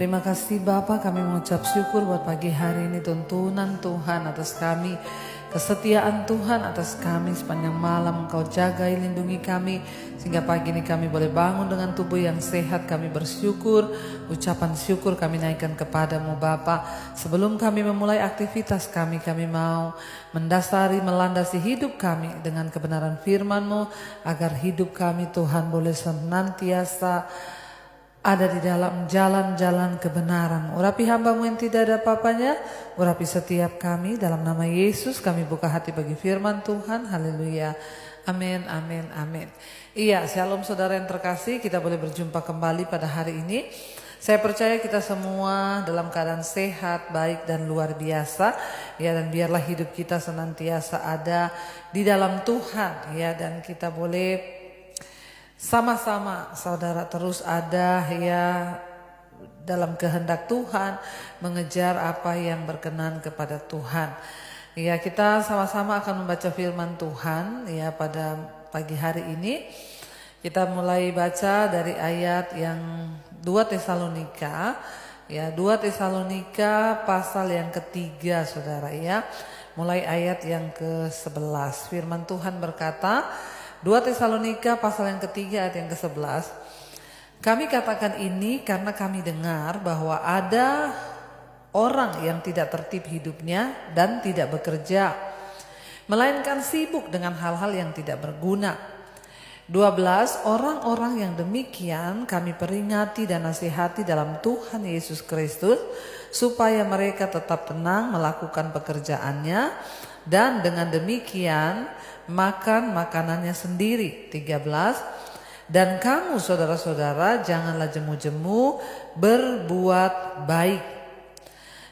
Terima kasih Bapa, kami mengucap syukur buat pagi hari ini, tuntunan Tuhan atas kami, kesetiaan Tuhan atas kami sepanjang malam. Engkau jagai, lindungi kami sehingga pagi ini kami boleh bangun dengan tubuh yang sehat. Kami bersyukur, ucapan syukur kami naikkan kepadamu Bapa. Sebelum kami memulai aktivitas kami mau mendasari, melandasi hidup kami dengan kebenaran firman-Mu, agar hidup kami Tuhan boleh senantiasa ada di dalam jalan-jalan kebenaran. Urapi hamba-Mu yang tidak ada apa-apanya, urapi setiap kami, dalam nama Yesus kami buka hati bagi firman Tuhan. Haleluya. Amin, amin, amin. Iya, shalom saudara yang terkasih, kita boleh berjumpa kembali pada hari ini. Saya percaya kita semua dalam keadaan sehat, baik dan luar biasa. Ya, dan biarlah hidup kita senantiasa ada di dalam Tuhan. Ya, dan kita boleh sama-sama saudara terus ada ya dalam kehendak Tuhan, mengejar apa yang berkenan kepada Tuhan. Ya, kita sama-sama akan membaca firman Tuhan ya pada pagi hari ini. Kita mulai baca dari ayat yang 2 Tesalonika ya, 2 Tesalonika pasal yang ketiga saudara ya. Mulai ayat yang ke-11. Firman Tuhan berkata, 2 Tesalonika pasal yang ketiga ayat yang ke-11. Kami katakan ini karena kami dengar bahwa ada orang yang tidak tertib hidupnya dan tidak bekerja, melainkan sibuk dengan hal-hal yang tidak berguna. 12 orang-orang yang demikian kami peringati dan nasihati dalam Tuhan Yesus Kristus, supaya mereka tetap tenang melakukan pekerjaannya, dan dengan demikian makan makanannya sendiri. 13 dan kamu saudara-saudara janganlah jemu-jemu berbuat baik.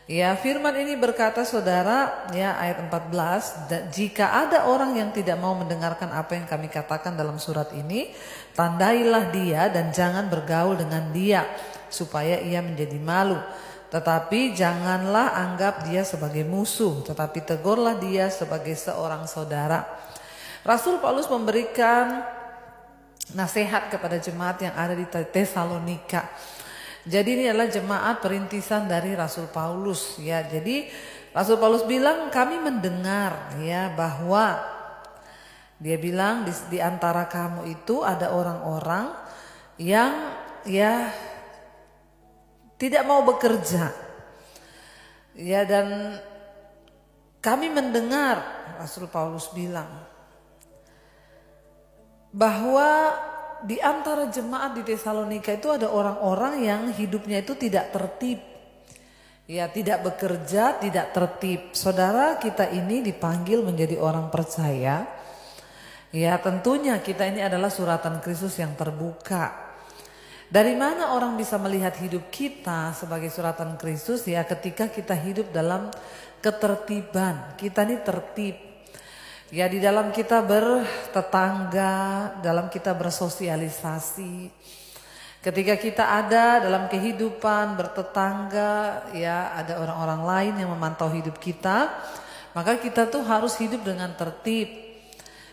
Ya, firman ini berkata saudara ya, ayat 14, jika ada orang yang tidak mau mendengarkan apa yang kami katakan dalam surat ini, tandailah dia dan jangan bergaul dengan dia supaya ia menjadi malu. Tetapi janganlah anggap dia sebagai musuh, tetapi tegurlah dia sebagai seorang saudara. Rasul Paulus memberikan nasihat kepada jemaat yang ada di Tesalonika. Jadi ini adalah jemaat perintisan dari Rasul Paulus ya. Jadi Rasul Paulus bilang, kami mendengar ya bahwa dia bilang di antara kamu itu ada orang-orang yang ya tidak mau bekerja. Ya, dan kami mendengar, Rasul Paulus bilang, bahwa di antara jemaat di Tesalonika itu ada orang-orang yang hidupnya itu tidak tertib. Ya, tidak bekerja, tidak tertib. Saudara, kita ini dipanggil menjadi orang percaya. Ya, tentunya kita ini adalah suratan Kristus yang terbuka. Dari mana orang bisa melihat hidup kita sebagai suratan Kristus? Ya, ketika kita hidup dalam ketertiban. Kita ini tertib. Ya, di dalam kita bertetangga, dalam kita bersosialisasi. Ketika kita ada dalam kehidupan bertetangga, ya ada orang-orang lain yang memantau hidup kita, maka kita tuh harus hidup dengan tertib.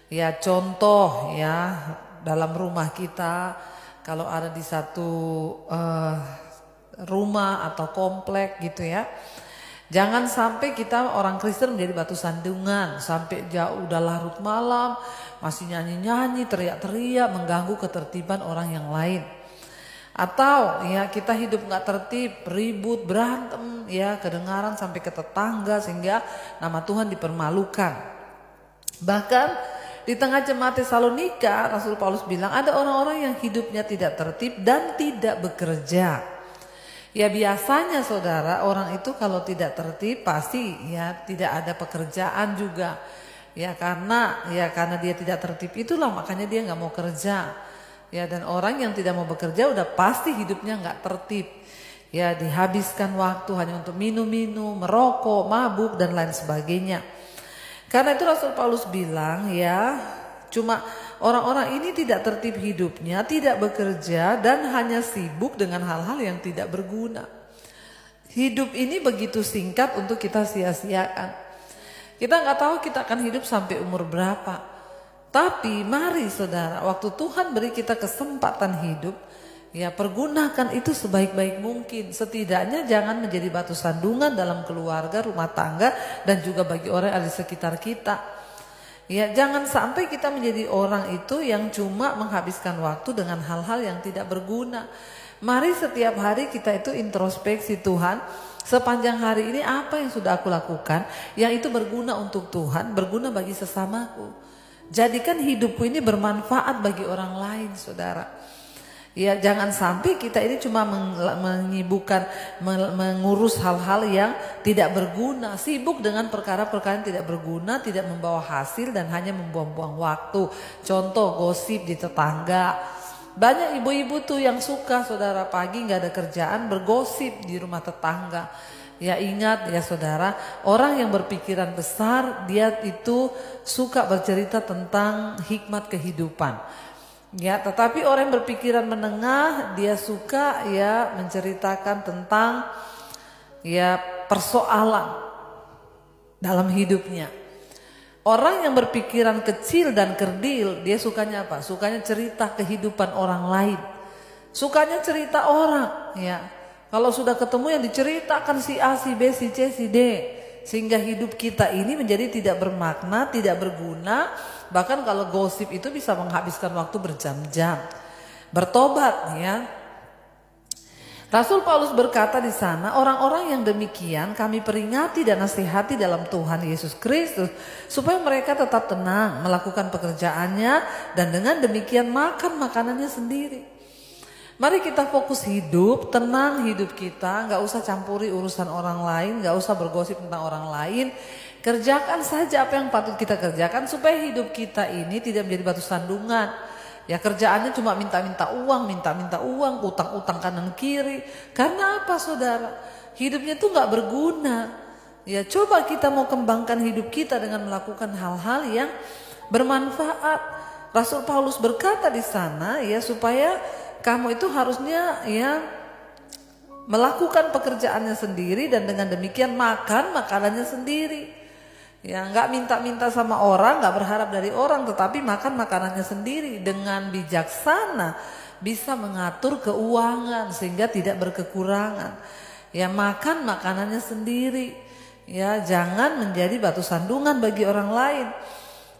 Ya, contoh ya, dalam rumah kita, kalau ada di satu rumah atau komplek gitu ya, jangan sampai kita orang Kristen menjadi batu sandungan, sampai jauh udah larut malam masih nyanyi-nyanyi, teriak-teriak, mengganggu ketertiban orang yang lain. Atau ya kita hidup gak tertib, ribut, berantem, ya kedengaran sampai ke tetangga sehingga nama Tuhan dipermalukan. Bahkan di tengah jemaat Tesalonika, Rasul Paulus bilang ada orang-orang yang hidupnya tidak tertib dan tidak bekerja. Ya, biasanya saudara, orang itu kalau tidak tertib pasti ya tidak ada pekerjaan juga. Ya karena dia tidak tertib itulah makanya dia nggak mau kerja. Ya, dan orang yang tidak mau bekerja udah pasti hidupnya nggak tertib. Ya, dihabiskan waktu hanya untuk minum-minum, merokok, mabuk dan lain sebagainya. Karena itu Rasul Paulus bilang ya, cuma orang-orang ini tidak tertib hidupnya, tidak bekerja dan hanya sibuk dengan hal-hal yang tidak berguna. Hidup ini begitu singkat untuk kita sia-siakan. Kita nggak tahu kita akan hidup sampai umur berapa. Tapi mari saudara, waktu Tuhan beri kita kesempatan hidup, Ya, pergunakan itu sebaik-baik mungkin. Setidaknya jangan menjadi batu sandungan dalam keluarga, rumah tangga, dan juga bagi orang yang ada di sekitar kita. Ya, jangan sampai kita menjadi orang itu yang cuma menghabiskan waktu dengan hal-hal yang tidak berguna. Mari setiap hari kita itu introspeksi, Tuhan, sepanjang hari ini apa yang sudah aku lakukan yang itu berguna untuk Tuhan, berguna bagi sesamaku. Jadikan hidupku ini bermanfaat bagi orang lain, saudara. Ya, jangan sampai kita ini cuma menyibukkan, mengurus hal-hal yang tidak berguna, sibuk dengan perkara-perkara yang tidak berguna, tidak membawa hasil dan hanya membuang-buang waktu. Contoh, gosip di tetangga. Banyak ibu-ibu tuh yang suka, saudara, pagi nggak ada kerjaan bergosip di rumah tetangga. Ya, ingat ya saudara, orang yang berpikiran besar dia itu suka bercerita tentang hikmat kehidupan. Ya, tetapi orang yang berpikiran menengah dia suka ya menceritakan tentang ya persoalan dalam hidupnya. Orang yang berpikiran kecil dan kerdil dia sukanya apa? Sukanya cerita kehidupan orang lain. Sukanya cerita orang, ya. Kalau sudah ketemu yang diceritakan si A, si B, si C, si D. Sehingga hidup kita ini menjadi tidak bermakna, tidak berguna. Bahkan kalau gosip itu bisa menghabiskan waktu berjam-jam. Bertobat ya. Rasul Paulus berkata di sana, orang-orang yang demikian kami peringati dan nasihati dalam Tuhan Yesus Kristus. Supaya mereka tetap tenang melakukan pekerjaannya dan dengan demikian makan makanannya sendiri. Mari kita fokus hidup, tenang hidup kita, gak usah campuri urusan orang lain, gak usah bergosip tentang orang lain. Kerjakan saja apa yang patut kita kerjakan supaya hidup kita ini tidak menjadi batu sandungan. Ya, kerjaannya cuma minta-minta uang, utang-utang kanan kiri. Karena apa saudara? Hidupnya tuh gak berguna. Ya, coba kita mau kembangkan hidup kita dengan melakukan hal-hal yang bermanfaat. Rasul Paulus berkata di sana ya supaya kamu itu harusnya ya melakukan pekerjaannya sendiri dan dengan demikian makan makanannya sendiri. Ya, nggak minta-minta sama orang, nggak berharap dari orang, tetapi makan makanannya sendiri dengan bijaksana bisa mengatur keuangan sehingga tidak berkekurangan. Ya, makan makanannya sendiri. Ya, jangan menjadi batu sandungan bagi orang lain.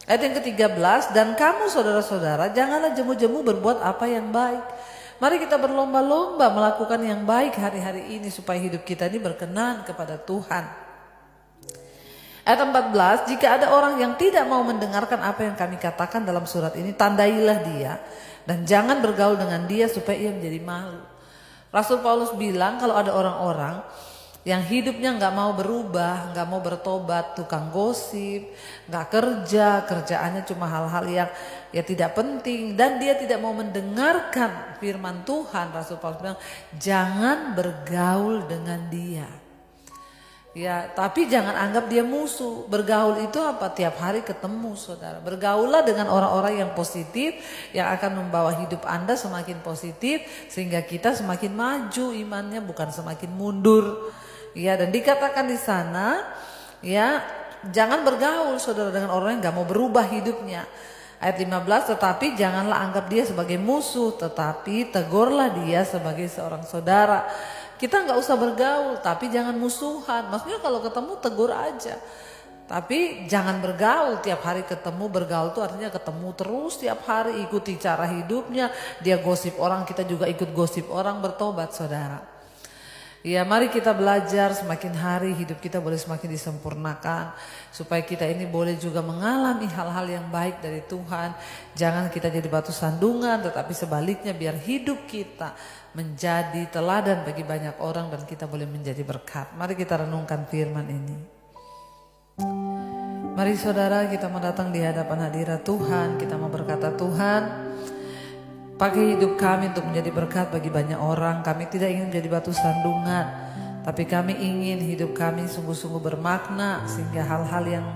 Ayat yang ke-13, dan kamu saudara-saudara janganlah jemu-jemu berbuat apa yang baik. Mari kita berlomba-lomba melakukan yang baik hari-hari ini supaya hidup kita ini berkenan kepada Tuhan. Ayat 14, jika ada orang yang tidak mau mendengarkan apa yang kami katakan dalam surat ini, tandailah dia dan jangan bergaul dengan dia supaya ia menjadi malu. Rasul Paulus bilang kalau ada orang-orang yang hidupnya gak mau berubah, gak mau bertobat, tukang gosip, gak kerja, kerjaannya cuma hal-hal yang ya tidak penting dan dia tidak mau mendengarkan firman Tuhan, Rasul Paulus bilang jangan bergaul dengan dia. Ya, tapi jangan anggap dia musuh. Bergaul itu apa? Tiap hari ketemu, saudara. Bergaullah dengan orang-orang yang positif, yang akan membawa hidup Anda semakin positif, sehingga kita semakin maju imannya, bukan semakin mundur. Ya, dan dikatakan di sana, ya, jangan bergaul, saudara, dengan orang yang gak mau berubah hidupnya. Ayat 15, tetapi janganlah anggap dia sebagai musuh, tetapi tegurlah dia sebagai seorang saudara. Kita gak usah bergaul, tapi jangan musuhan. Maksudnya kalau ketemu tegur aja. Tapi jangan bergaul, tiap hari ketemu. Bergaul itu artinya ketemu terus tiap hari, ikuti cara hidupnya. Dia gosip orang, kita juga ikut gosip orang, bertobat saudara. Ya, mari kita belajar semakin hari hidup kita boleh semakin disempurnakan. Supaya kita ini boleh juga mengalami hal-hal yang baik dari Tuhan. Jangan kita jadi batu sandungan, tetapi sebaliknya biar hidup kita menjadi teladan bagi banyak orang dan kita boleh menjadi berkat. Mari kita renungkan firman ini. Mari saudara kita mau datang di hadapan hadirat Tuhan. Kita mau berkata, Tuhan, pakai hidup kami untuk menjadi berkat bagi banyak orang. Kami tidak ingin menjadi batu sandungan, tapi kami ingin hidup kami sungguh-sungguh bermakna. Sehingga hal-hal yang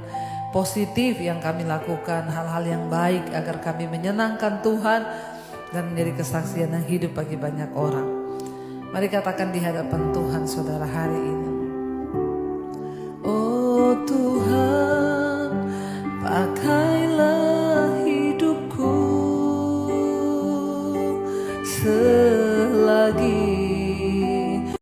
positif yang kami lakukan, hal-hal yang baik agar kami menyenangkan Tuhan dan menjadi kesaksian yang hidup bagi banyak orang. Mari katakan di hadapan Tuhan saudara hari ini. Oh Tuhan, pakailah